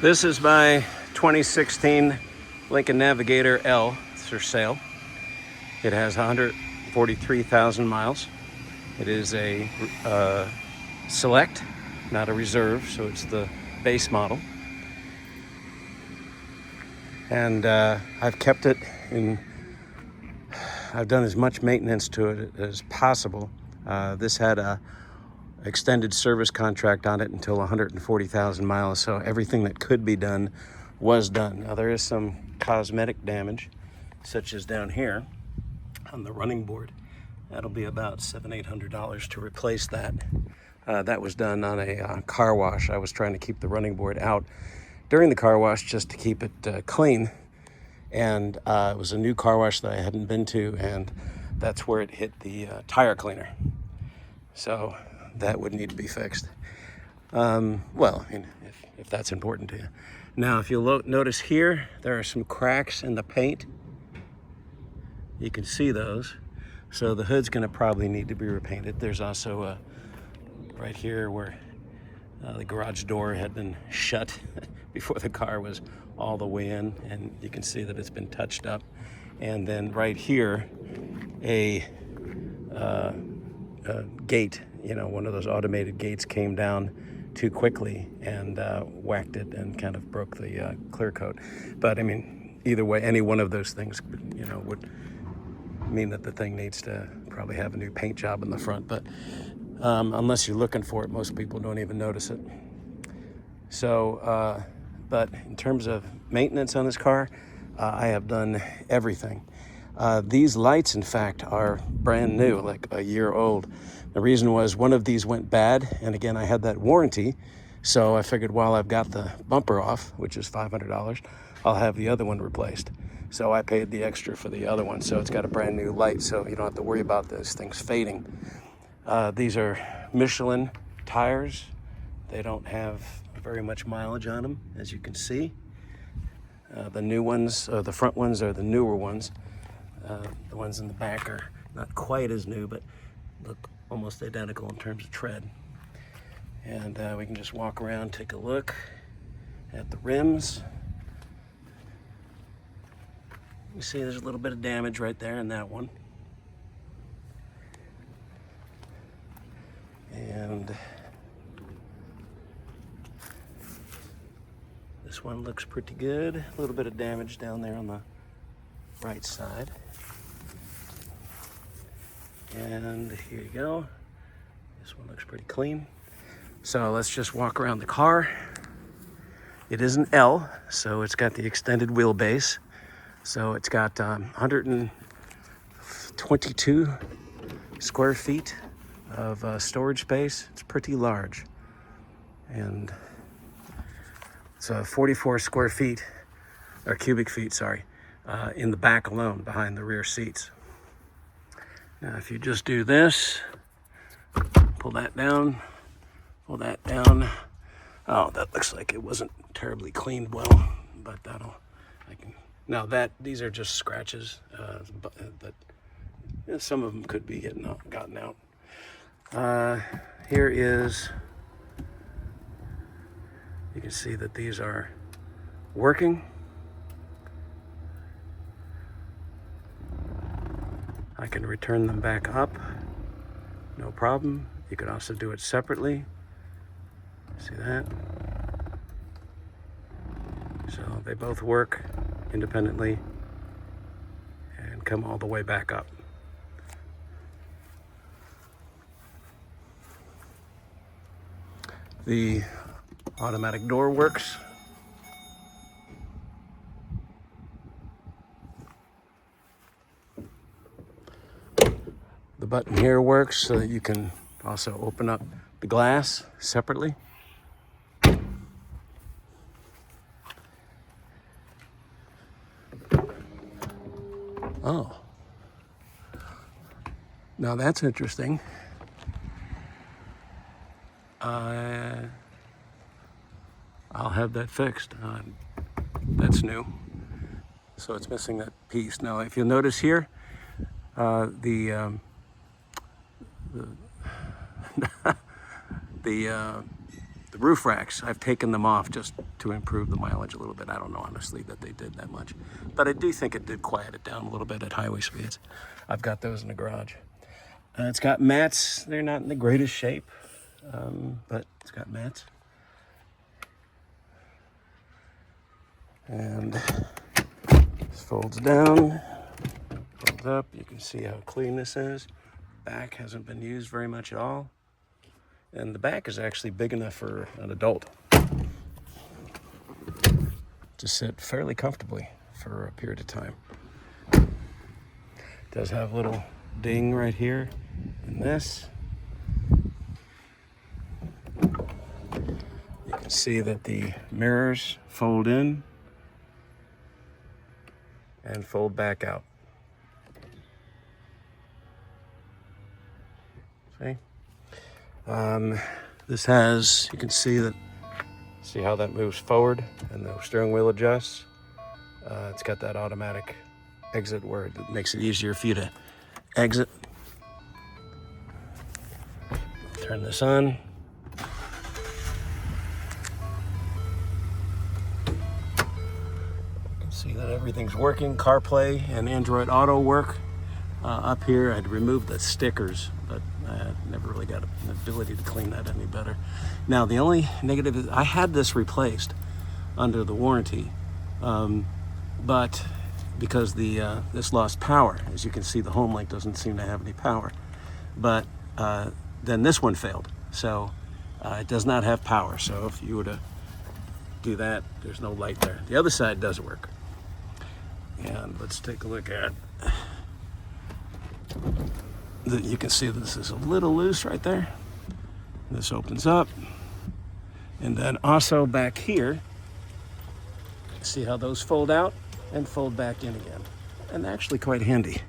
This is my 2016 Lincoln Navigator L. It's for sale. It has 143,000 miles. It is a select, not a reserve, so it's the base model. And I've kept it in, I've done as much maintenance to it as possible. This had a extended service contract on it until 140,000 miles, so everything that could be done was done. Now there is some cosmetic damage, such as down here on the running board. That'll be about $700-800 to replace that. That was done on a car wash. I was trying to keep the running board out during the car wash just to keep it clean, and it was a new car wash that I hadn't been to, and that's where it hit the tire cleaner. So that would need to be fixed. Well, if that's important to you. Now, if you'll notice here, there are some cracks in the paint. You can see those. So the hood's going to probably need to be repainted. There's also right here where the garage door had been shut before the car was all the way in, and you can see that it's been touched up. And then right here, a gate, one of those automated gates came down too quickly and whacked it and kind of broke the clear coat. But I mean, either way, any one of those things, would mean that the thing needs to probably have a new paint job in the front. But unless you're looking for it, most people don't even notice it. So, but in terms of maintenance on this car, I have done everything. These lights, in fact, are brand new, like a year old. The reason was one of these went bad, and again, I had that warranty, so I figured while I've got the bumper off, which is $500, I'll have the other one replaced. So I paid the extra for the other one, so it's got a brand new light, so you don't have to worry about those things fading. These are Michelin tires. They don't have very much mileage on them, as you can see. The new ones, the front ones are the newer ones. The ones in the back are not quite as new, but look almost identical in terms of tread. And we can just walk around, take a look at the rims. You see there's a little bit of damage right there in that one. And this one looks pretty good. A little bit of damage down there on the right side. And here you go. This one looks pretty clean. So let's just walk around the car. It is an L, so it's got the extended wheelbase. So it's got 122 square feet of storage space. It's pretty large. And so 44 square feet, or cubic feet, sorry, in the back alone, behind the rear seats. Now, if you just do this, pull that down, pull that down. Oh, that looks like it wasn't terribly cleaned well, but now these are just scratches, but some of them could be gotten out. Here is, you can see that these are working. I can return them back up, no problem. You could also do it separately. See that? So they both work independently and come all the way back up. The automatic door works. The button here works so that you can also open up the glass separately. Oh, now that's interesting. I'll have that fixed. That's new. So it's missing that piece. Now, if you'll notice here, the roof racks, I've taken them off just to improve the mileage a little bit. I don't know, honestly, that they did that much. But I do think it did quiet it down a little bit at highway speeds. I've got those in the garage. It's got mats. They're not in the greatest shape, but it's got mats. And this folds down, folds up. You can see how clean this is. Back hasn't been used very much at all. And the back is actually big enough for an adult to sit fairly comfortably for a period of time. It does have a little ding right here in this. You can see that the mirrors fold in and fold back out. See? This has, you can see how that moves forward and the steering wheel adjusts. It's got that automatic exit where it makes it easier for you to exit. Turn this on. See that everything's working. CarPlay and Android Auto work. Up here, I'd removed the stickers, but I never really got an ability to clean that any better. Now, the only negative is I had this replaced under the warranty, but because this lost power, as you can see, the home link doesn't seem to have any power. But then this one failed, so it does not have power. So if you were to do that, there's no light there. The other side does work. And let's take a look at, you can see this is a little loose right there. This opens up. And then also back here, see how those fold out and fold back in again. And actually quite handy.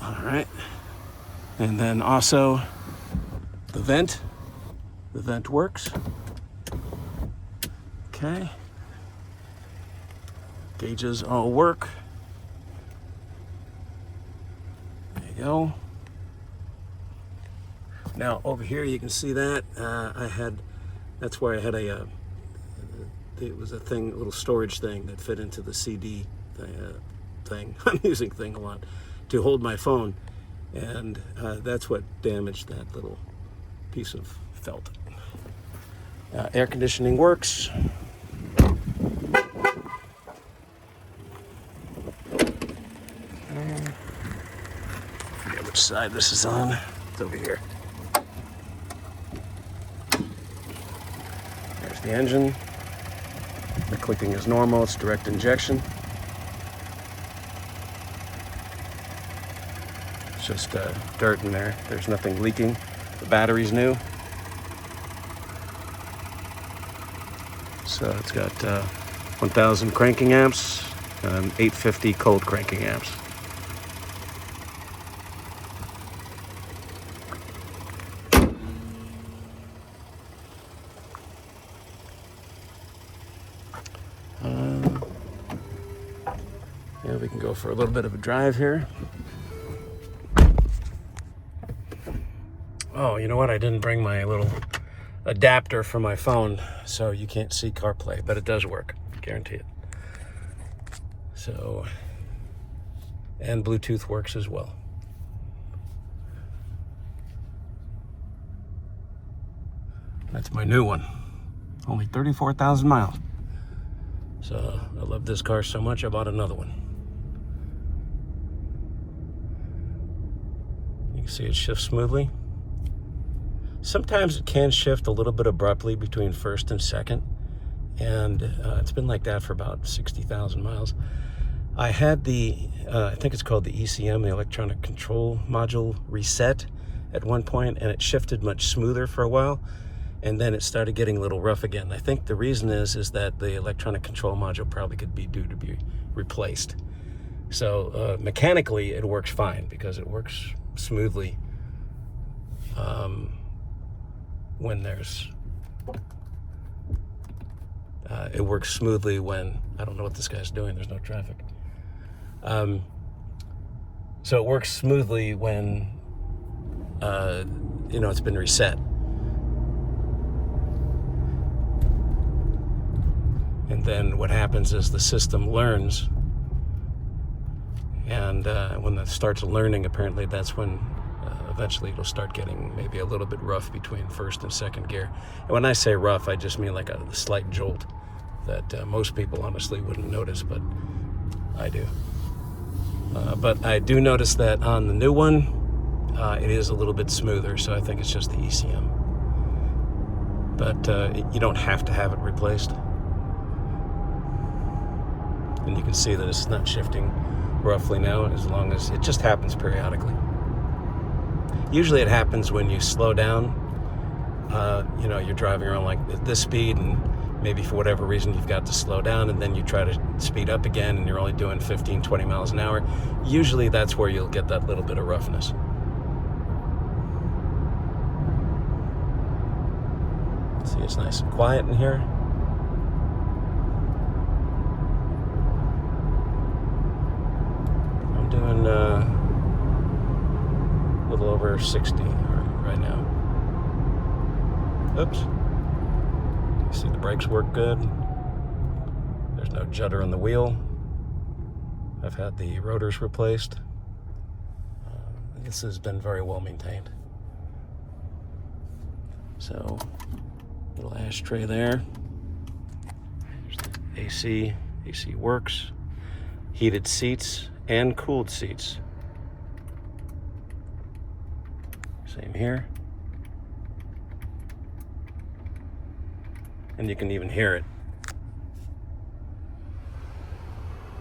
All right. And then also the vent works. Okay. Gauges all work. There you go. Now over here you can see that that's where I had it was a little storage thing that fit into the CD thing. I'm using thing a lot to hold my phone, and that's what damaged that little piece of felt. Air conditioning works. I forget which side this is on. It's over here. There's the engine. The clicking is normal. It's direct injection. It's just dirt in there. There's nothing leaking. The battery's new. So it's got 1,000 cranking amps and 850 cold cranking amps. Yeah, we can go for a little bit of a drive here. Oh, you know what? I didn't bring my little adapter for my phone, so you can't see CarPlay, but it does work, guarantee it. So, and Bluetooth works as well. That's my new one. Only 34,000 miles. So I love this car so much, I bought another one. You can see it shifts smoothly. Sometimes it can shift a little bit abruptly between first and second, and it's been like that for about 60,000 miles. I had I think it's called the ECM, the electronic control module reset at one point, and it shifted much smoother for a while, and then it started getting a little rough again. I think the reason is that the electronic control module probably could be due to be replaced. So mechanically it works fine because it works smoothly when there's it works smoothly when I don't know what this guy's doing. There's no traffic. So it works smoothly when it's been reset. And then what happens is the system learns, and when it starts learning, apparently that's when eventually it'll start getting maybe a little bit rough between first and second gear. And when I say rough, I just mean like a slight jolt that most people honestly wouldn't notice, but I do. But I do notice that on the new one, it is a little bit smoother, so I think it's just the ECM. But you don't have to have it replaced. And you can see that it's not shifting roughly now, as long as it just happens periodically. Usually it happens when you slow down. You're driving around like at this speed, and maybe for whatever reason you've got to slow down, and then you try to speed up again and you're only doing 15, 20 miles an hour. Usually that's where you'll get that little bit of roughness. See, it's nice and quiet in here. I'm doing a little over 60 right now. Oops. You see the brakes work good. There's no judder on the wheel. I've had the rotors replaced. This has been very well maintained. So, little ashtray there. There's the AC. AC works. Heated seats and cooled seats. Same here. And you can even hear it.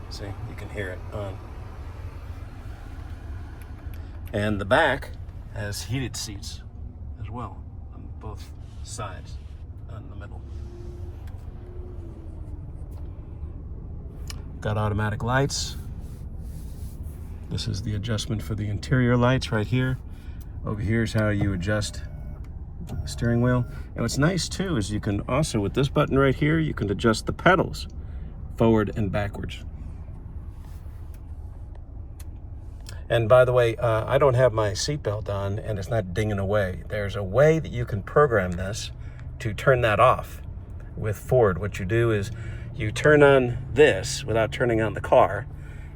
See, you can hear it on. And the back has heated seats as well on both sides, not in the middle. Got automatic lights. This is the adjustment for the interior lights right here. Over here is how you adjust the steering wheel. And what's nice too is you can also, with this button right here, you can adjust the pedals forward and backwards. And by the way, I don't have my seatbelt on and it's not dinging away. There's a way that you can program this to turn that off with Ford. What you do is you turn on this without turning on the car,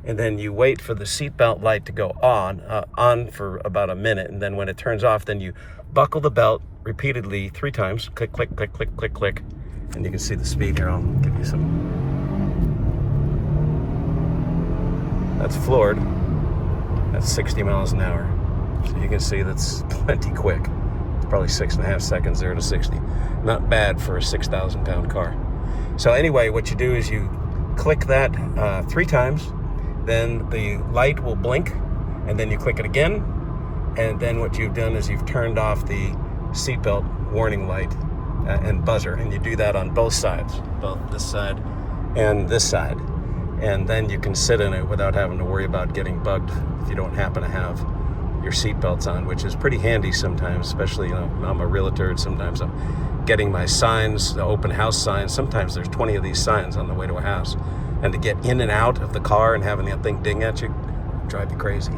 and then you wait for the seatbelt light to go on for about a minute, and then when it turns off, then you buckle the belt repeatedly 3 times. Click, click, click, click, click, click. And you can see the speed here. I'll give you some. That's floored. That's 60 miles an hour. So you can see that's plenty quick. It's probably 6.5 seconds, 0 to 60. Not bad for a 6,000 pound car. So anyway, what you do is you click that 3 times, then the light will blink, and then you click it again, and then what you've done is you've turned off the seatbelt warning light and buzzer, and you do that on both sides, both this side and this side. And then you can sit in it without having to worry about getting bugged if you don't happen to have your seatbelts on, which is pretty handy sometimes, especially, I'm a realtor, and sometimes I'm getting my signs, the open house signs. Sometimes there's 20 of these signs on the way to a house. And to get in and out of the car and having that thing ding at you, drive you crazy.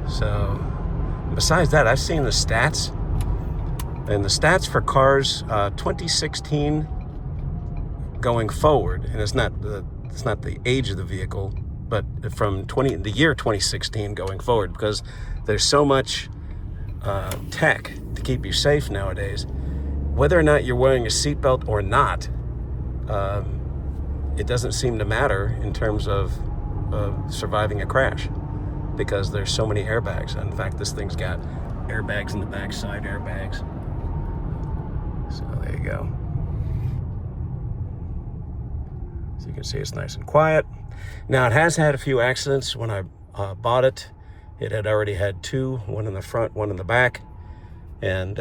So, besides that, I've seen the stats. And the stats for cars, 2016 going forward, and it's not the age of the vehicle, but from the year 2016 going forward, because there's so much tech to keep you safe nowadays. Whether or not you're wearing a seatbelt or not, it doesn't seem to matter in terms of surviving a crash, because there's so many airbags. In fact, this thing's got airbags in the back, side airbags. So there you go. So you can see it's nice and quiet. Now, it has had a few accidents. When I bought it, it had already had 2, one in the front, one in the back. And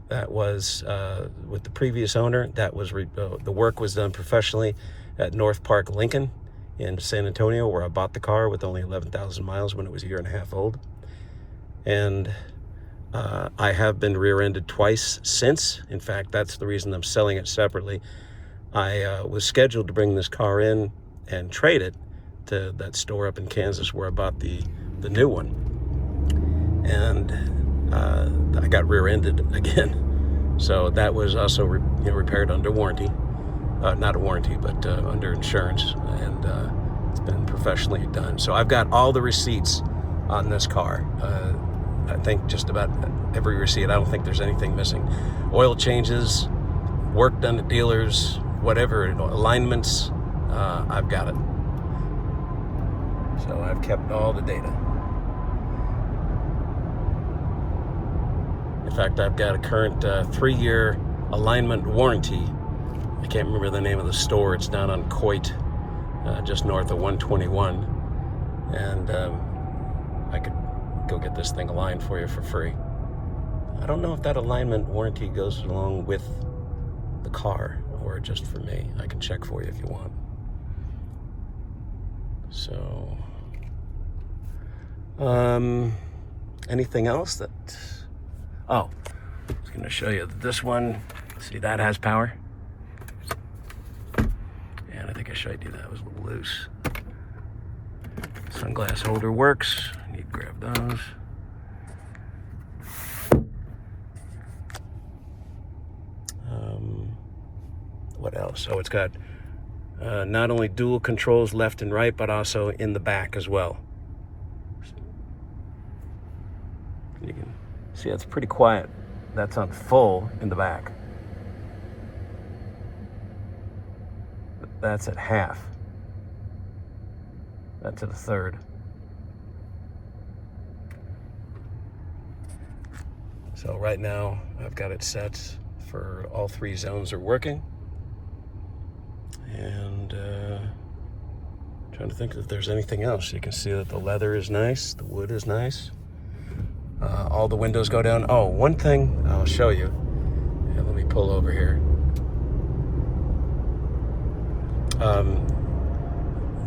that was with the previous owner. That was the work was done professionally at North Park, Lincoln in San Antonio, where I bought the car with only 11,000 miles when it was a year and a half old. And I have been rear-ended twice since. In fact, that's the reason I'm selling it separately. I was scheduled to bring this car in and trade it to that store up in Kansas where I bought the new one. And I got rear-ended again. So that was also repaired under warranty. Not a warranty, but under insurance, and it's been professionally done. So I've got all the receipts on this car. I think just about every receipt. I don't think there's anything missing. Oil changes, work done at dealers, whatever, alignments, I've got it. So I've kept all the data. In fact, I've got a current 3-year alignment warranty. I can't remember the name of the store. It's down on Coit, just north of 121. And I could go get this thing aligned for you for free. I don't know if that alignment warranty goes along with the car or just for me. I can check for you if you want. So, anything else that... Oh, I was going to show you this one. See, that has power. And I think I showed you that. It was a little loose. Sunglass holder works. You need to grab those. What else? Oh, it's got not only dual controls left and right, but also in the back as well. You can see it's pretty quiet. That's on full in the back. That's at half. That's at a third. So right now I've got it set for all 3 zones are working. And trying to think if there's anything else. You can see that the leather is nice, the wood is nice. All the windows go down. Oh, one thing I'll show you. Yeah, let me pull over here.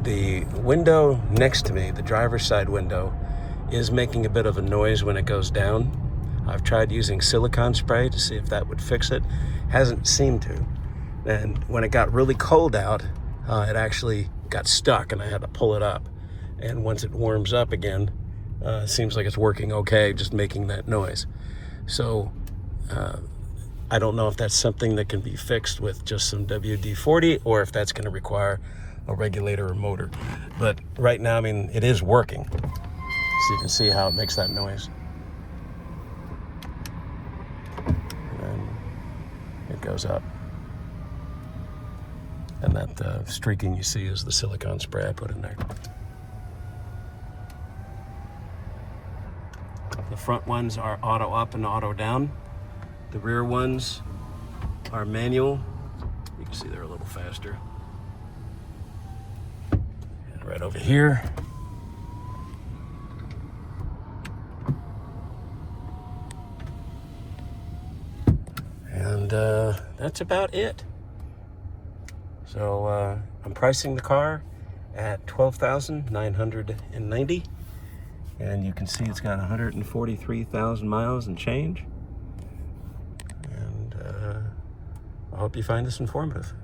The window next to me, the driver's side window, is making a bit of a noise when it goes down. I've tried using silicone spray to see if that would fix it. Hasn't seemed to. And when it got really cold out, it actually got stuck and I had to pull it up. And once it warms up again, it seems like it's working okay, just making that noise. So I don't know if that's something that can be fixed with just some WD-40 or if that's going to require a regulator or motor. But right now, I mean, it is working. So you can see how it makes that noise. And then it goes up. And that streaking you see is the silicone spray I put in there. The front ones are auto up and auto down. The rear ones are manual. You can see they're a little faster. And right over here. And that's about it. So I'm pricing the car at $12,990, and you can see it's got 143,000 miles and change. And I hope you find this informative.